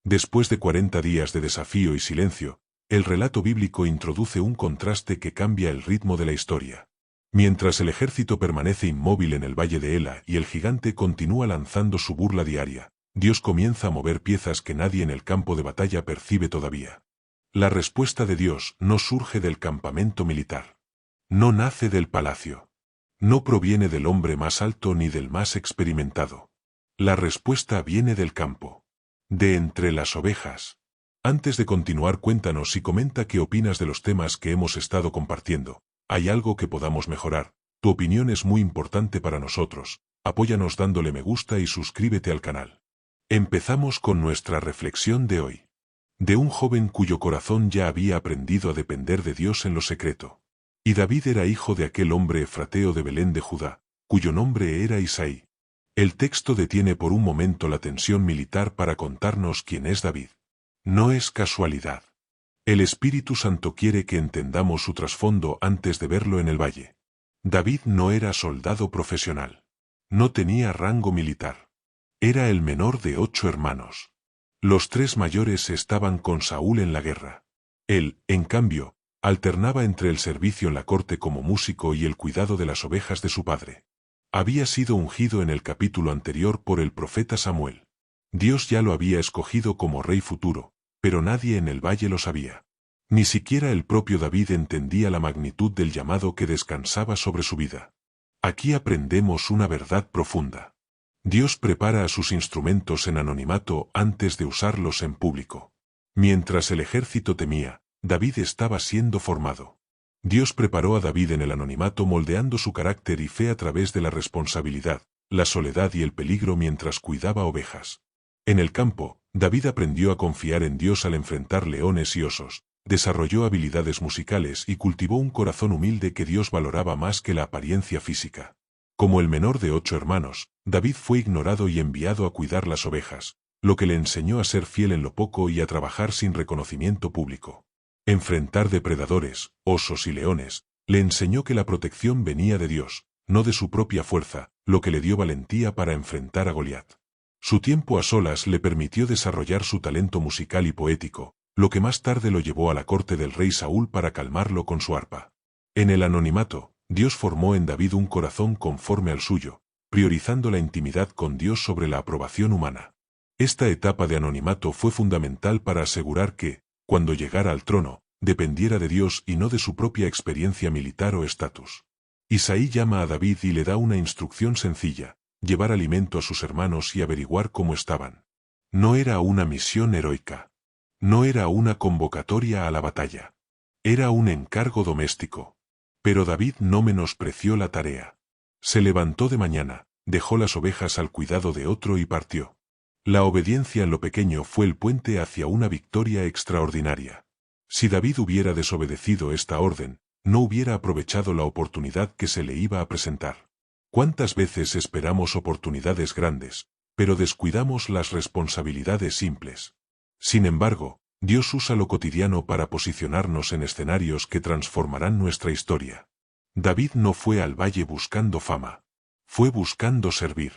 Después de 40 días de desafío y silencio, el relato bíblico introduce un contraste que cambia el ritmo de la historia. Mientras el ejército permanece inmóvil en el valle de Ela y el gigante continúa lanzando su burla diaria, Dios comienza a mover piezas que nadie en el campo de batalla percibe todavía. La respuesta de Dios no surge del campamento militar. No nace del palacio. No proviene del hombre más alto ni del más experimentado. La respuesta viene del campo. De entre las ovejas. Antes de continuar, cuéntanos y comenta qué opinas de los temas que hemos estado compartiendo. ¿Hay algo que podamos mejorar? Tu opinión es muy importante para nosotros. Apóyanos dándole me gusta y suscríbete al canal. Empezamos con nuestra reflexión de hoy. De un joven cuyo corazón ya había aprendido a depender de Dios en lo secreto. Y David era hijo de aquel hombre efrateo de Belén de Judá, cuyo nombre era Isaí. El texto detiene por un momento la tensión militar para contarnos quién es David. No es casualidad. El Espíritu Santo quiere que entendamos su trasfondo antes de verlo en el valle. David no era soldado profesional. No tenía rango militar. Era el menor de 8 hermanos. Los 3 mayores estaban con Saúl en la guerra. Él, en cambio, alternaba entre el servicio en la corte como músico y el cuidado de las ovejas de su padre. Había sido ungido en el capítulo anterior por el profeta Samuel. Dios ya lo había escogido como rey futuro, pero nadie en el valle lo sabía. Ni siquiera el propio David entendía la magnitud del llamado que descansaba sobre su vida. Aquí aprendemos una verdad profunda. Dios prepara a sus instrumentos en anonimato antes de usarlos en público. Mientras el ejército temía, David estaba siendo formado. Dios preparó a David en el anonimato moldeando su carácter y fe a través de la responsabilidad, la soledad y el peligro mientras cuidaba ovejas. En el campo, David aprendió a confiar en Dios al enfrentar leones y osos, desarrolló habilidades musicales y cultivó un corazón humilde que Dios valoraba más que la apariencia física. Como el menor de 8 hermanos, David fue ignorado y enviado a cuidar las ovejas, lo que le enseñó a ser fiel en lo poco y a trabajar sin reconocimiento público. Enfrentar depredadores, osos y leones, le enseñó que la protección venía de Dios, no de su propia fuerza, lo que le dio valentía para enfrentar a Goliat. Su tiempo a solas le permitió desarrollar su talento musical y poético, lo que más tarde lo llevó a la corte del rey Saúl para calmarlo con su arpa. En el anonimato, Dios formó en David un corazón conforme al suyo, priorizando la intimidad con Dios sobre la aprobación humana. Esta etapa de anonimato fue fundamental para asegurar que, cuando llegara al trono, dependiera de Dios y no de su propia experiencia militar o estatus. Isaí llama a David y le da una instrucción sencilla: llevar alimento a sus hermanos y averiguar cómo estaban. No era una misión heroica. No era una convocatoria a la batalla. Era un encargo doméstico. Pero David no menospreció la tarea. Se levantó de mañana, dejó las ovejas al cuidado de otro y partió. La obediencia en lo pequeño fue el puente hacia una victoria extraordinaria. Si David hubiera desobedecido esta orden, no hubiera aprovechado la oportunidad que se le iba a presentar. ¿Cuántas veces esperamos oportunidades grandes, pero descuidamos las responsabilidades simples? Sin embargo, Dios usa lo cotidiano para posicionarnos en escenarios que transformarán nuestra historia. David no fue al valle buscando fama. Fue buscando servir.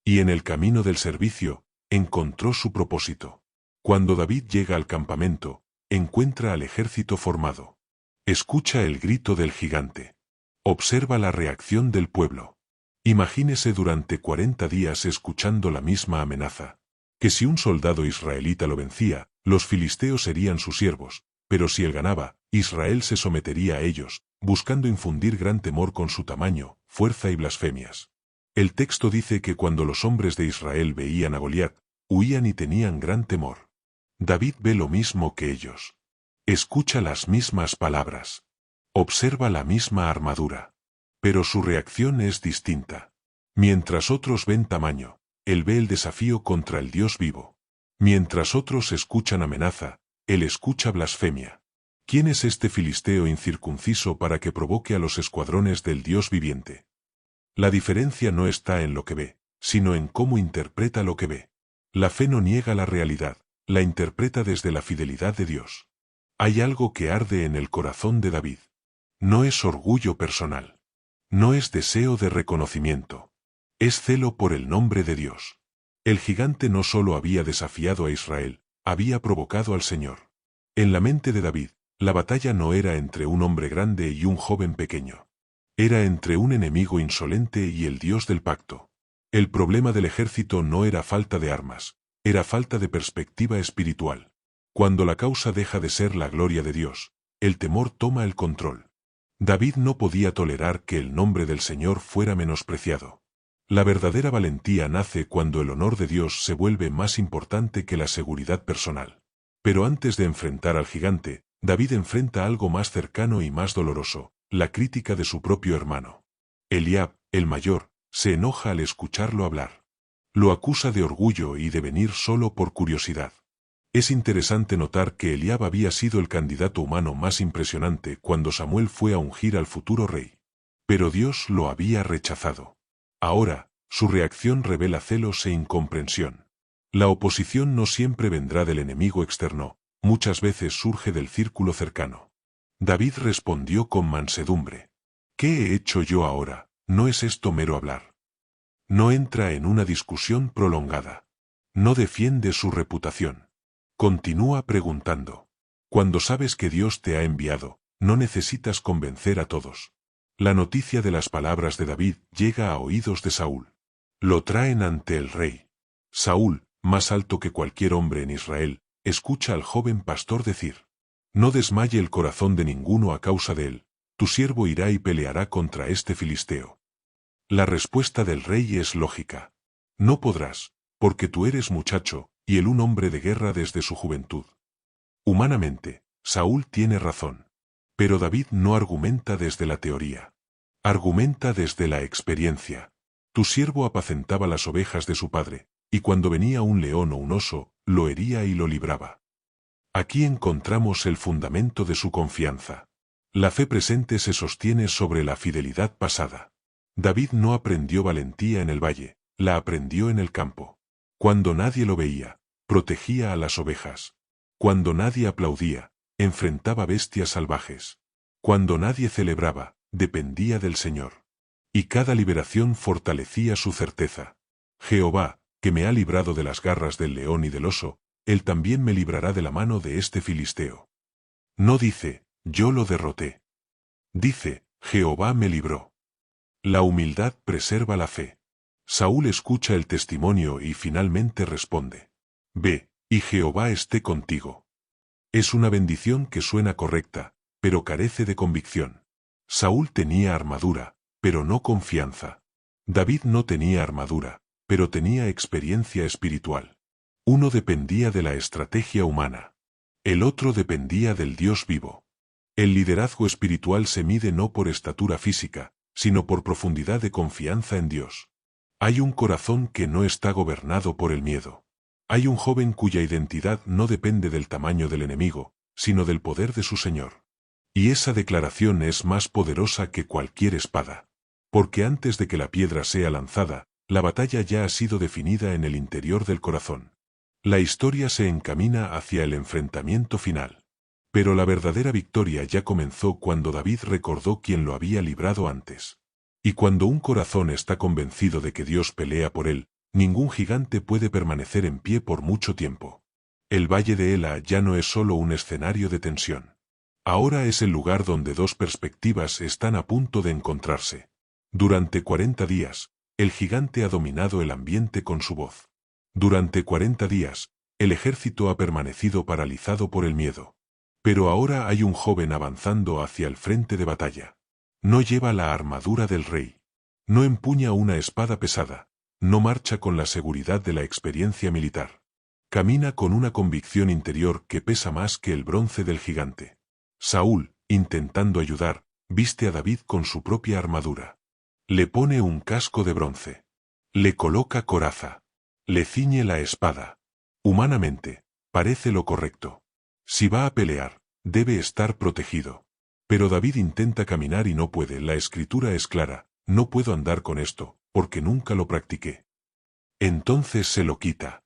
Y en el camino del servicio, encontró su propósito. Cuando David llega al campamento, encuentra al ejército formado. Escucha el grito del gigante. Observa la reacción del pueblo. Imagínese durante 40 días escuchando la misma amenaza. Que si un soldado israelita lo vencía, los filisteos serían sus siervos, pero si él ganaba, Israel se sometería a ellos, buscando infundir gran temor con su tamaño, fuerza y blasfemias. El texto dice que cuando los hombres de Israel veían a Goliat, huían y tenían gran temor. David ve lo mismo que ellos. Escucha las mismas palabras. Observa la misma armadura. Pero su reacción es distinta. Mientras otros ven tamaño, él ve el desafío contra el Dios vivo. Mientras otros escuchan amenaza, él escucha blasfemia. ¿Quién es este filisteo incircunciso para que provoque a los escuadrones del Dios viviente? La diferencia no está en lo que ve, sino en cómo interpreta lo que ve. La fe no niega la realidad, la interpreta desde la fidelidad de Dios. Hay algo que arde en el corazón de David. No es orgullo personal. No es deseo de reconocimiento. Es celo por el nombre de Dios. El gigante no solo había desafiado a Israel, había provocado al Señor. En la mente de David, la batalla no era entre un hombre grande y un joven pequeño. Era entre un enemigo insolente y el Dios del pacto. El problema del ejército no era falta de armas, era falta de perspectiva espiritual. Cuando la causa deja de ser la gloria de Dios, el temor toma el control. David no podía tolerar que el nombre del Señor fuera menospreciado. La verdadera valentía nace cuando el honor de Dios se vuelve más importante que la seguridad personal. Pero antes de enfrentar al gigante, David enfrenta algo más cercano y más doloroso, la crítica de su propio hermano. Eliab, el mayor, se enoja al escucharlo hablar. Lo acusa de orgullo y de venir solo por curiosidad. Es interesante notar que Eliab había sido el candidato humano más impresionante cuando Samuel fue a ungir al futuro rey. Pero Dios lo había rechazado. Ahora, su reacción revela celos e incomprensión. La oposición no siempre vendrá del enemigo externo, muchas veces surge del círculo cercano. David respondió con mansedumbre. ¿Qué he hecho yo ahora? ¿No es esto mero hablar? No entra en una discusión prolongada. No defiende su reputación. Continúa preguntando. Cuando sabes que Dios te ha enviado, no necesitas convencer a todos. La noticia de las palabras de David llega a oídos de Saúl. Lo traen ante el rey. Saúl, más alto que cualquier hombre en Israel, escucha al joven pastor decir: no desmaye el corazón de ninguno a causa de él, tu siervo irá y peleará contra este filisteo. La respuesta del rey es lógica. No podrás, porque tú eres muchacho, y él un hombre de guerra desde su juventud. Humanamente, Saúl tiene razón. Pero David no argumenta desde la teoría. Argumenta desde la experiencia. Tu siervo apacentaba las ovejas de su padre, y cuando venía un león o un oso, lo hería y lo libraba. Aquí encontramos el fundamento de su confianza. La fe presente se sostiene sobre la fidelidad pasada. David no aprendió valentía en el valle, la aprendió en el campo. Cuando nadie lo veía, protegía a las ovejas. Cuando nadie aplaudía, enfrentaba bestias salvajes. Cuando nadie celebraba, dependía del Señor. Y cada liberación fortalecía su certeza. Jehová, que me ha librado de las garras del león y del oso, él también me librará de la mano de este filisteo. No dice, yo lo derroté. Dice, Jehová me libró. La humildad preserva la fe. Saúl escucha el testimonio y finalmente responde: ve, y Jehová esté contigo. Es una bendición que suena correcta, pero carece de convicción. Saúl tenía armadura, pero no confianza. David no tenía armadura, pero tenía experiencia espiritual. Uno dependía de la estrategia humana. El otro dependía del Dios vivo. El liderazgo espiritual se mide no por estatura física, sino por profundidad de confianza en Dios. Hay un corazón que no está gobernado por el miedo. Hay un joven cuya identidad no depende del tamaño del enemigo, sino del poder de su Señor. Y esa declaración es más poderosa que cualquier espada. Porque antes de que la piedra sea lanzada, la batalla ya ha sido definida en el interior del corazón. La historia se encamina hacia el enfrentamiento final. Pero la verdadera victoria ya comenzó cuando David recordó quién lo había librado antes. Y cuando un corazón está convencido de que Dios pelea por él, ningún gigante puede permanecer en pie por mucho tiempo. El valle de Ela ya no es solo un escenario de tensión. Ahora es el lugar donde dos perspectivas están a punto de encontrarse. Durante 40 días, el gigante ha dominado el ambiente con su voz. Durante 40 días, el ejército ha permanecido paralizado por el miedo. Pero ahora hay un joven avanzando hacia el frente de batalla. No lleva la armadura del rey. No empuña una espada pesada. No marcha con la seguridad de la experiencia militar. Camina con una convicción interior que pesa más que el bronce del gigante. Saúl, intentando ayudar, viste a David con su propia armadura. Le pone un casco de bronce. Le coloca coraza. Le ciñe la espada. Humanamente, parece lo correcto. Si va a pelear, debe estar protegido. Pero David intenta caminar y no puede. La escritura es clara: no puedo andar con esto, porque nunca lo practiqué. Entonces se lo quita.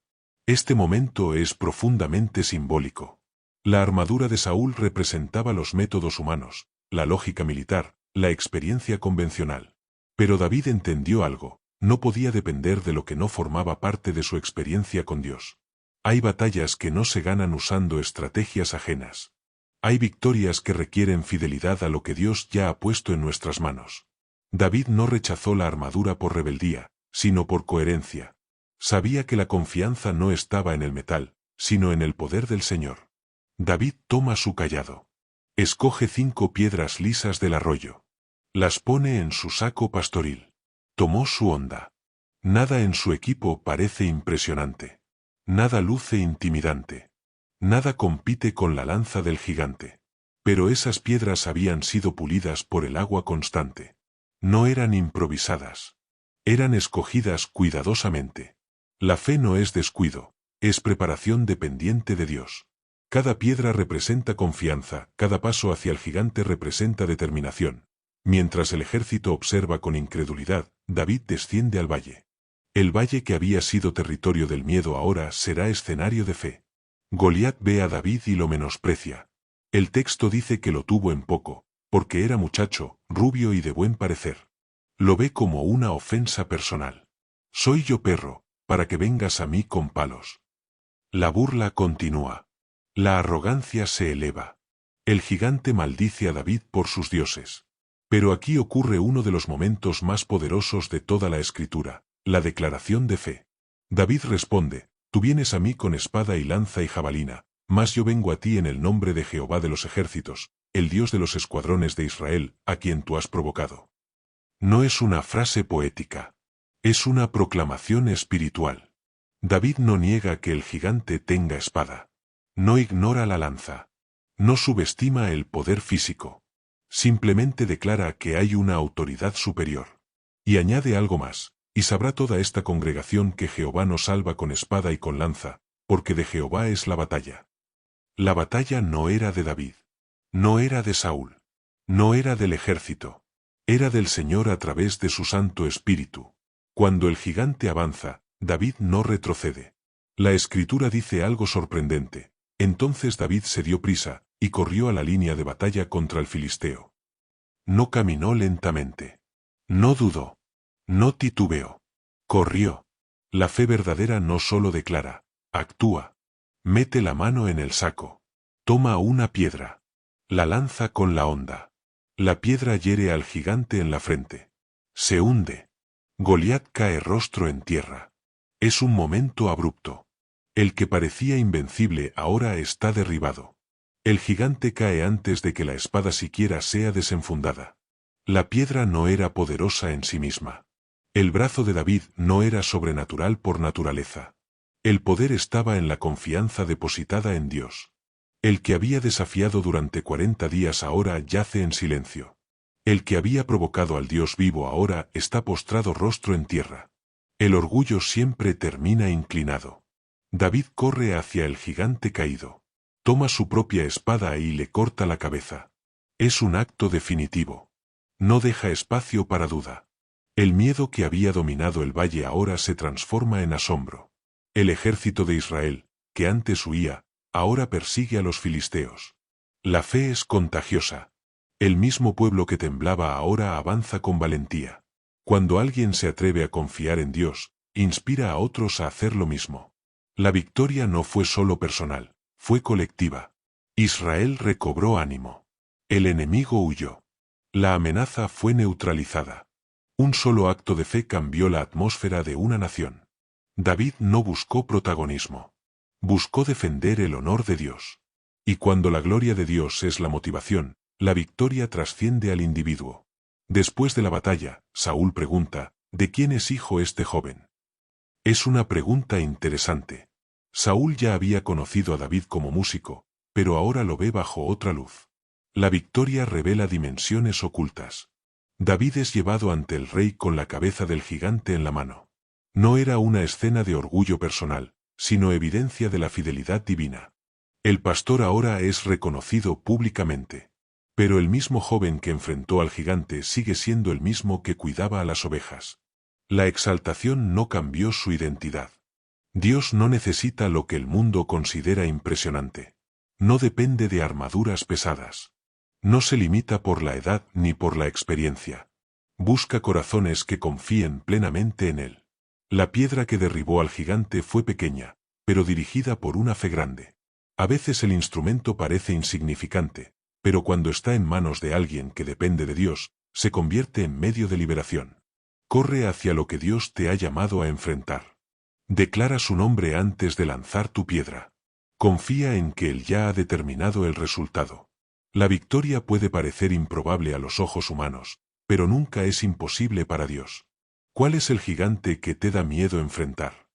Este momento es profundamente simbólico. La armadura de Saúl representaba los métodos humanos, la lógica militar, la experiencia convencional. Pero David entendió algo: no podía depender de lo que no formaba parte de su experiencia con Dios. Hay batallas que no se ganan usando estrategias ajenas. Hay victorias que requieren fidelidad a lo que Dios ya ha puesto en nuestras manos. David no rechazó la armadura por rebeldía, sino por coherencia. Sabía que la confianza no estaba en el metal, sino en el poder del Señor. David toma su cayado. Escoge 5 piedras lisas del arroyo. Las pone en su saco pastoril. Tomó su honda. Nada en su equipo parece impresionante. Nada luce intimidante. Nada compite con la lanza del gigante. Pero esas piedras habían sido pulidas por el agua constante. No eran improvisadas. Eran escogidas cuidadosamente. La fe no es descuido, es preparación dependiente de Dios. Cada piedra representa confianza, cada paso hacia el gigante representa determinación. Mientras el ejército observa con incredulidad, David desciende al valle. El valle que había sido territorio del miedo ahora será escenario de fe. Goliat ve a David y lo menosprecia. El texto dice que lo tuvo en poco, porque era muchacho, rubio y de buen parecer. Lo ve como una ofensa personal. Soy yo perro, para que vengas a mí con palos. La burla continúa. La arrogancia se eleva. El gigante maldice a David por sus dioses. Pero aquí ocurre uno de los momentos más poderosos de toda la Escritura, la declaración de fe. David responde, tú vienes a mí con espada y lanza y jabalina, mas yo vengo a ti en el nombre de Jehová de los ejércitos, el Dios de los escuadrones de Israel, a quien tú has provocado. No es una frase poética. Es una proclamación espiritual. David no niega que el gigante tenga espada. No ignora la lanza. No subestima el poder físico. Simplemente declara que hay una autoridad superior. Y añade algo más, y sabrá toda esta congregación que Jehová nos salva con espada y con lanza, porque de Jehová es la batalla. La batalla no era de David. No era de Saúl. No era del ejército. Era del Señor a través de su Santo Espíritu. Cuando el gigante avanza, David no retrocede. La Escritura dice algo sorprendente. Entonces David se dio prisa, y corrió a la línea de batalla contra el filisteo. No caminó lentamente. No dudó. No titubeó. Corrió. La fe verdadera no solo declara, actúa. Mete la mano en el saco. Toma una piedra. La lanza con la honda. La piedra hiere al gigante en la frente. Se hunde. Goliat cae rostro en tierra. Es un momento abrupto. El que parecía invencible ahora está derribado. El gigante cae antes de que la espada siquiera sea desenfundada. La piedra no era poderosa en sí misma. El brazo de David no era sobrenatural por naturaleza. El poder estaba en la confianza depositada en Dios. El que había desafiado durante 40 días ahora yace en silencio. El que había provocado al Dios vivo ahora está postrado rostro en tierra. El orgullo siempre termina inclinado. David corre hacia el gigante caído. Toma su propia espada y le corta la cabeza. Es un acto definitivo. No deja espacio para duda. El miedo que había dominado el valle ahora se transforma en asombro. El ejército de Israel, que antes huía, ahora persigue a los filisteos. La fe es contagiosa. El mismo pueblo que temblaba ahora avanza con valentía. Cuando alguien se atreve a confiar en Dios, inspira a otros a hacer lo mismo. La victoria no fue solo personal, fue colectiva. Israel recobró ánimo. El enemigo huyó. La amenaza fue neutralizada. Un solo acto de fe cambió la atmósfera de una nación. David no buscó protagonismo. Buscó defender el honor de Dios. Y cuando la gloria de Dios es la motivación, la victoria trasciende al individuo. Después de la batalla, Saúl pregunta, ¿de quién es hijo este joven? Es una pregunta interesante. Saúl ya había conocido a David como músico, pero ahora lo ve bajo otra luz. La victoria revela dimensiones ocultas. David es llevado ante el rey con la cabeza del gigante en la mano. No era una escena de orgullo personal, sino evidencia de la fidelidad divina. El pastor ahora es reconocido públicamente. Pero el mismo joven que enfrentó al gigante sigue siendo el mismo que cuidaba a las ovejas. La exaltación no cambió su identidad. Dios no necesita lo que el mundo considera impresionante. No depende de armaduras pesadas. No se limita por la edad ni por la experiencia. Busca corazones que confíen plenamente en Él. La piedra que derribó al gigante fue pequeña, pero dirigida por una fe grande. A veces el instrumento parece insignificante, pero cuando está en manos de alguien que depende de Dios, se convierte en medio de liberación. Corre hacia lo que Dios te ha llamado a enfrentar. Declara su nombre antes de lanzar tu piedra. Confía en que Él ya ha determinado el resultado. La victoria puede parecer improbable a los ojos humanos, pero nunca es imposible para Dios. ¿Cuál es el gigante que te da miedo enfrentar?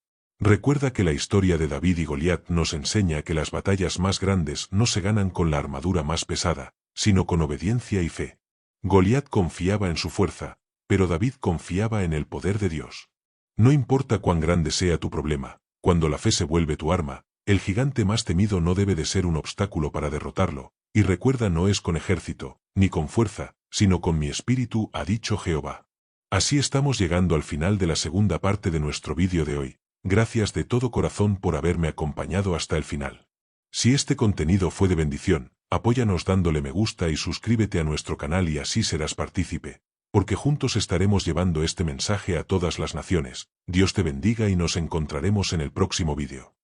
Recuerda que la historia de David y Goliat nos enseña que las batallas más grandes no se ganan con la armadura más pesada, sino con obediencia y fe. Goliat confiaba en su fuerza, pero David confiaba en el poder de Dios. No importa cuán grande sea tu problema, cuando la fe se vuelve tu arma, el gigante más temido no debe de ser un obstáculo para derrotarlo, y recuerda, no es con ejército, ni con fuerza, sino con mi espíritu, ha dicho Jehová. Así estamos llegando al final de la segunda parte de nuestro vídeo de hoy. Gracias de todo corazón por haberme acompañado hasta el final. Si este contenido fue de bendición, apóyanos dándole me gusta y suscríbete a nuestro canal y así serás partícipe, porque juntos estaremos llevando este mensaje a todas las naciones. Dios te bendiga y nos encontraremos en el próximo vídeo.